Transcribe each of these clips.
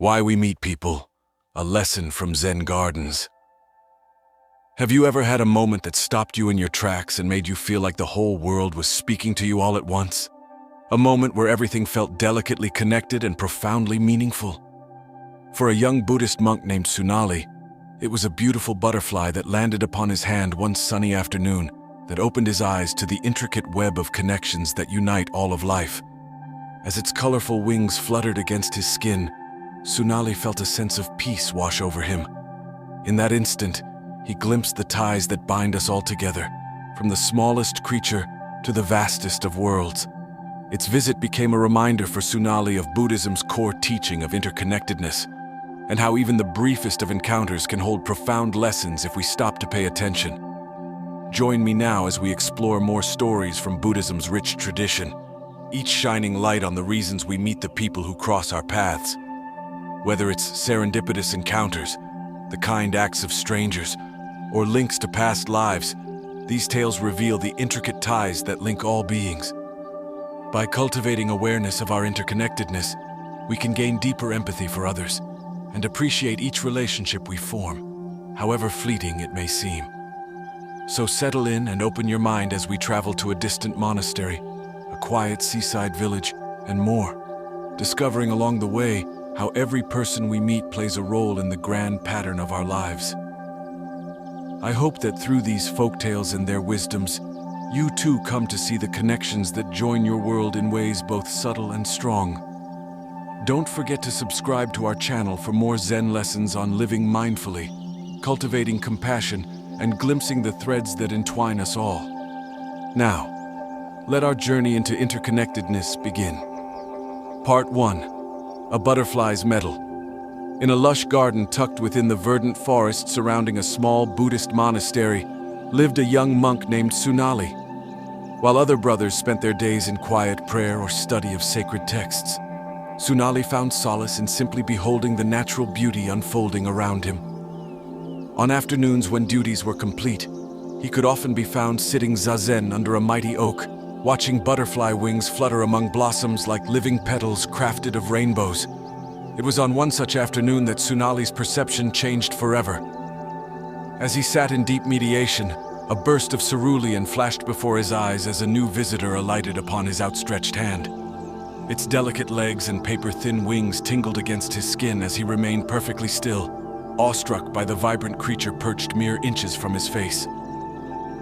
Why we meet people, a lesson from Zen gardens. Have you ever had a moment that stopped you in your tracks and made you feel like the whole world was speaking to you all at once? A moment where everything felt delicately connected and profoundly meaningful? For a young Buddhist monk named Sunali, it was a beautiful butterfly that landed upon his hand one sunny afternoon that opened his eyes to the intricate web of connections that unite all of life. As its colorful wings fluttered against his skin, Sunali felt a sense of peace wash over him. In that instant, he glimpsed the ties that bind us all together, from the smallest creature to the vastest of worlds. Its visit became a reminder for Sunali of Buddhism's core teaching of interconnectedness, and how even the briefest of encounters can hold profound lessons if we stop to pay attention. Join me now as we explore more stories from Buddhism's rich tradition, each shining light on the reasons we meet the people who cross our paths. Whether it's serendipitous encounters, the kind acts of strangers, or links to past lives, these tales reveal the intricate ties that link all beings. By cultivating awareness of our interconnectedness, we can gain deeper empathy for others and appreciate each relationship we form, however fleeting it may seem. So settle in and open your mind as we travel to a distant monastery, a quiet seaside village, and more, discovering along the way how every person we meet plays a role in the grand pattern of our lives. I hope that through these folktales and their wisdoms, you too come to see the connections that join your world in ways both subtle and strong. Don't forget to subscribe to our channel for more Zen lessons on living mindfully, cultivating compassion, and glimpsing the threads that entwine us all. Now, let our journey into interconnectedness begin. Part 1. A butterfly's medal. In a lush garden tucked within the verdant forest surrounding a small Buddhist monastery, lived a young monk named Sunali. While other brothers spent their days in quiet prayer or study of sacred texts, Sunali found solace in simply beholding the natural beauty unfolding around him. On afternoons when duties were complete, he could often be found sitting zazen under a mighty oak, watching butterfly wings flutter among blossoms like living petals crafted of rainbows. It was on one such afternoon that Sunali's perception changed forever. As he sat in deep meditation, a burst of cerulean flashed before his eyes as a new visitor alighted upon his outstretched hand. Its delicate legs and paper-thin wings tingled against his skin as he remained perfectly still, awestruck by the vibrant creature perched mere inches from his face.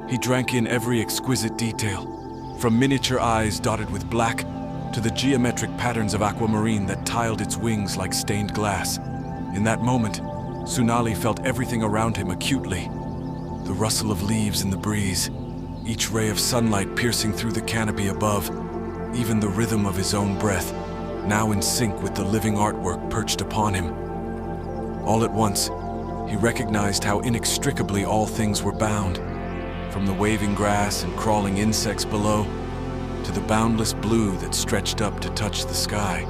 He drank in every exquisite detail, from miniature eyes dotted with black to the geometric patterns of aquamarine that tiled its wings like stained glass. In that moment, Sunali felt everything around him acutely. The rustle of leaves in the breeze, each ray of sunlight piercing through the canopy above, even the rhythm of his own breath, now in sync with the living artwork perched upon him. All at once, he recognized how inextricably all things were bound, from the waving grass and crawling insects below, to the boundless blue that stretched up to touch the sky.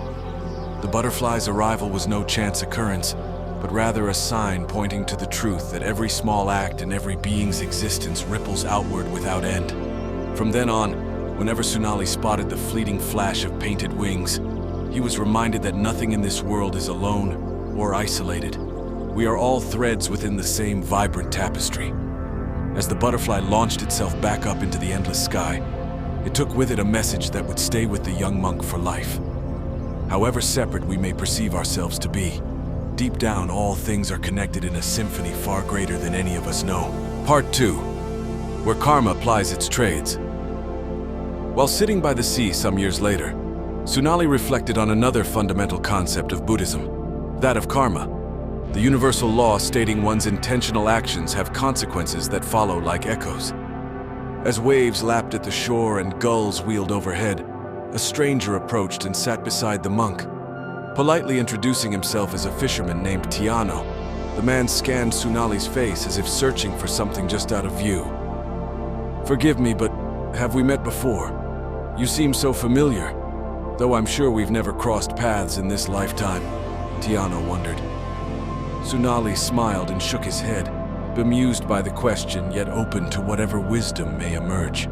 The butterfly's arrival was no chance occurrence, but rather a sign pointing to the truth that every small act in every being's existence ripples outward without end. From then on, whenever Sunali spotted the fleeting flash of painted wings, he was reminded that nothing in this world is alone or isolated. We are all threads within the same vibrant tapestry. As the butterfly launched itself back up into the endless sky, it took with it a message that would stay with the young monk for life. However separate we may perceive ourselves to be, deep down all things are connected in a symphony far greater than any of us know. Part 2. Where karma plies its trades. While sitting by the sea some years later, Sunali reflected on another fundamental concept of Buddhism, that of karma. The universal law stating one's intentional actions have consequences that follow like echoes. As waves lapped at the shore and gulls wheeled overhead, a stranger approached and sat beside the monk. Politely introducing himself as a fisherman named Tiano, the man scanned Sunali's face as if searching for something just out of view. "Forgive me, but have we met before? You seem so familiar, though I'm sure we've never crossed paths in this lifetime," Tiano wondered. Sunali smiled and shook his head, bemused by the question yet open to whatever wisdom may emerge.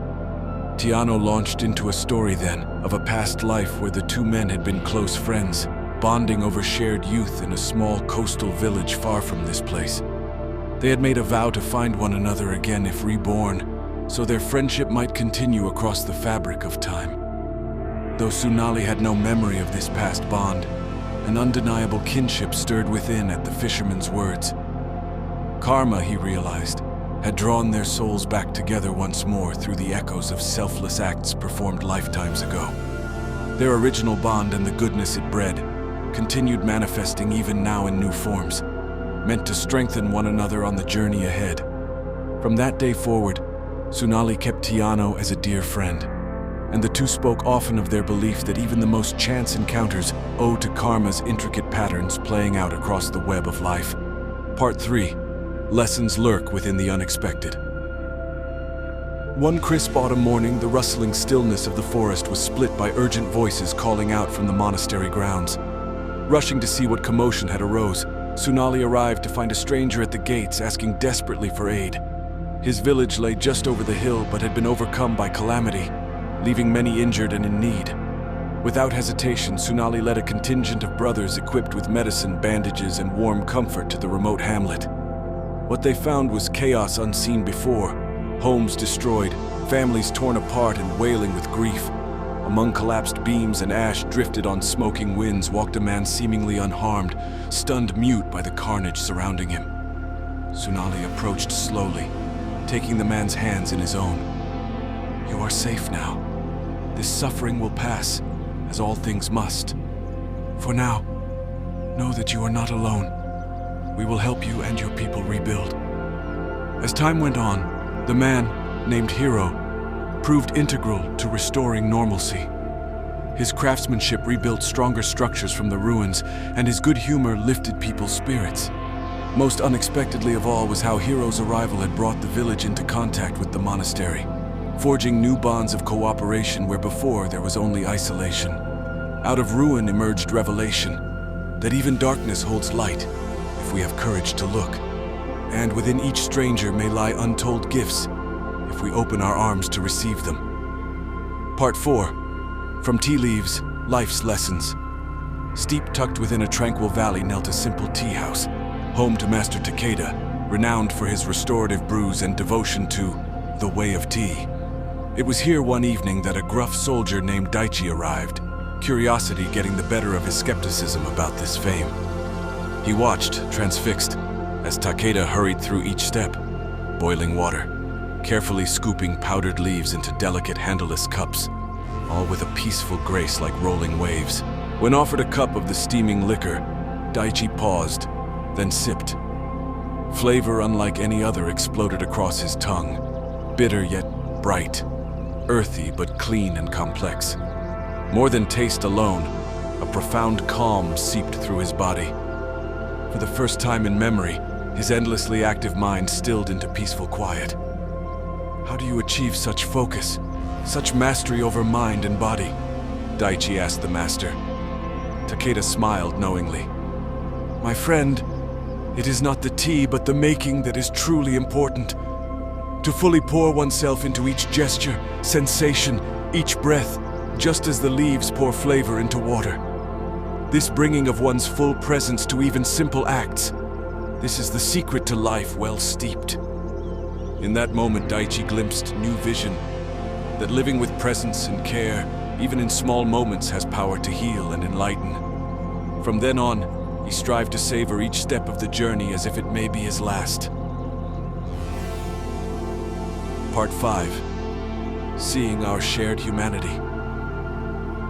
Tiano launched into a story then of a past life where the two men had been close friends. bonding over shared youth in a small coastal village far from this place. They had made a vow to find one another again if reborn, so their friendship might continue across the fabric of time. Though Sunali had no memory of this past bond, an undeniable kinship stirred within at the fisherman's words. Karma, he realized, had drawn their souls back together once more through the echoes of selfless acts performed lifetimes ago. Their original bond and the goodness it bred continued manifesting even now in new forms, meant to strengthen one another on the journey ahead. From that day forward, Sunali kept Tiano as a dear friend, and the two spoke often of their belief that even the most chance encounters owe to karma's intricate patterns playing out across the web of life. Part 3. Lessons lurk within the unexpected. One crisp autumn morning, the rustling stillness of the forest was split by urgent voices calling out from the monastery grounds. Rushing to see what commotion had arose, Sunali arrived to find a stranger at the gates asking desperately for aid. His village lay just over the hill but had been overcome by calamity, leaving many injured and in need. Without hesitation, Sunali led a contingent of brothers equipped with medicine, bandages, and warm comfort to the remote hamlet. What they found was chaos unseen before: homes destroyed, families torn apart and wailing with grief. Among collapsed beams and ash drifted on smoking winds walked a man seemingly unharmed, stunned mute by the carnage surrounding him. Sunali approached slowly, taking the man's hands in his own. "You are safe now. This suffering will pass, as all things must. For now, know that you are not alone. We will help you and your people rebuild." As time went on, the man, named Hiro, proved integral to restoring normalcy. His craftsmanship rebuilt stronger structures from the ruins, and his good humor lifted people's spirits. Most unexpectedly of all was how Hiro's arrival had brought the village into contact with the monastery, forging new bonds of cooperation where before there was only isolation. Out of ruin emerged revelation, that even darkness holds light if we have courage to look. And within each stranger may lie untold gifts if we open our arms to receive them. Part 4. From Tea Leaves, Life's Lessons. Steep tucked within a tranquil valley knelt a simple tea house, home to Master Takeda, renowned for his restorative brews and devotion to the way of tea. It was here one evening that a gruff soldier named Daichi arrived, curiosity getting the better of his skepticism about this fame. He watched, transfixed, as Takeda hurried through each step, boiling water, carefully scooping powdered leaves into delicate handleless cups, all with a peaceful grace like rolling waves. When offered a cup of the steaming liquor, Daichi paused, then sipped. Flavor unlike any other exploded across his tongue, bitter yet bright, earthy but clean and complex. More than taste alone, a profound calm seeped through his body. For the first time in memory, his endlessly active mind stilled into peaceful quiet. "How do you achieve such focus, such mastery over mind and body?" Daichi asked the master. Takeda smiled knowingly. "My friend, it is not the tea but the making that is truly important. To fully pour oneself into each gesture, sensation, each breath, just as the leaves pour flavor into water. This bringing of one's full presence to even simple acts, this is the secret to life well steeped." In that moment, Daichi glimpsed new vision, that living with presence and care, even in small moments, has power to heal and enlighten. From then on, he strived to savor each step of the journey as if it may be his last. Part 5. Seeing our shared humanity.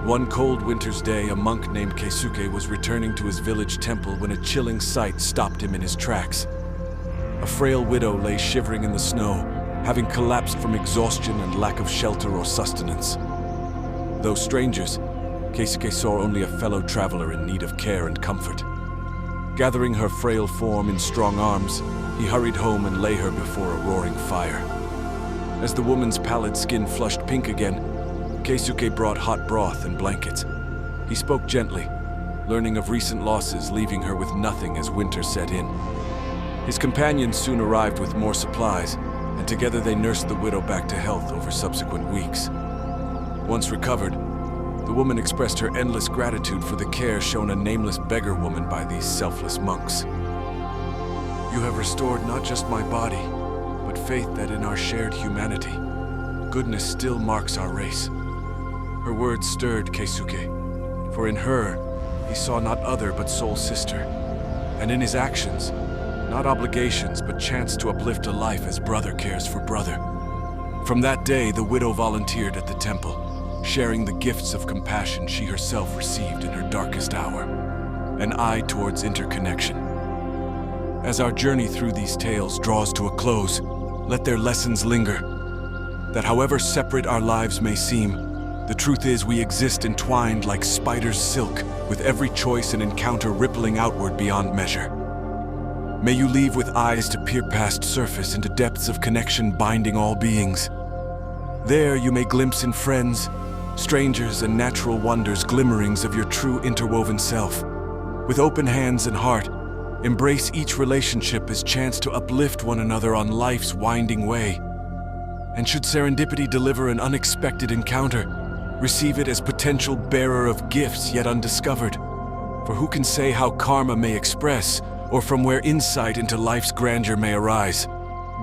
One cold winter's day, a monk named Keisuke was returning to his village temple when a chilling sight stopped him in his tracks. A frail widow lay shivering in the snow, having collapsed from exhaustion and lack of shelter or sustenance. Though strangers, Keisuke saw only a fellow traveler in need of care and comfort. Gathering her frail form in strong arms, he hurried home and lay her before a roaring fire. As the woman's pallid skin flushed pink again, Keisuke brought hot broth and blankets. He spoke gently, learning of recent losses, leaving her with nothing as winter set in. His companions soon arrived with more supplies, and together they nursed the widow back to health over subsequent weeks. Once recovered, The woman expressed her endless gratitude for the care shown a nameless beggar woman by these selfless monks. You have restored not just my body, but faith that in our shared humanity, goodness still marks our race. Her words stirred Keisuke, for in her, he saw not other but soul sister, and in his actions, not obligations but chance to uplift a life as brother cares for brother. From that day, the widow volunteered at the temple, sharing the gifts of compassion she herself received in her darkest hour, an eye towards interconnection. As our journey through these tales draws to a close, let their lessons linger, that however separate our lives may seem, the truth is we exist entwined like spider's silk, with every choice and encounter rippling outward beyond measure. May you leave with eyes to peer past surface into depths of connection binding all beings. There you may glimpse in friends, strangers, and natural wonders glimmerings of your true interwoven self. With open hands and heart, embrace each relationship as chance to uplift one another on life's winding way. And should serendipity deliver an unexpected encounter, receive it as potential bearer of gifts yet undiscovered. For who can say how karma may express, or from where insight into life's grandeur may arise?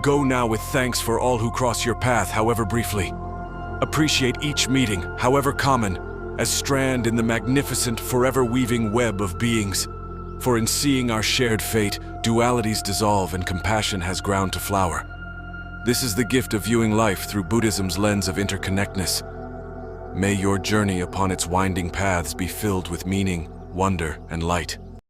Go now with thanks for all who cross your path, however briefly. Appreciate each meeting, however common, as strand in the magnificent, forever-weaving web of beings. For in seeing our shared fate, dualities dissolve and compassion has ground to flower. This is the gift of viewing life through Buddhism's lens of interconnectedness. May your journey upon its winding paths be filled with meaning, wonder, and light.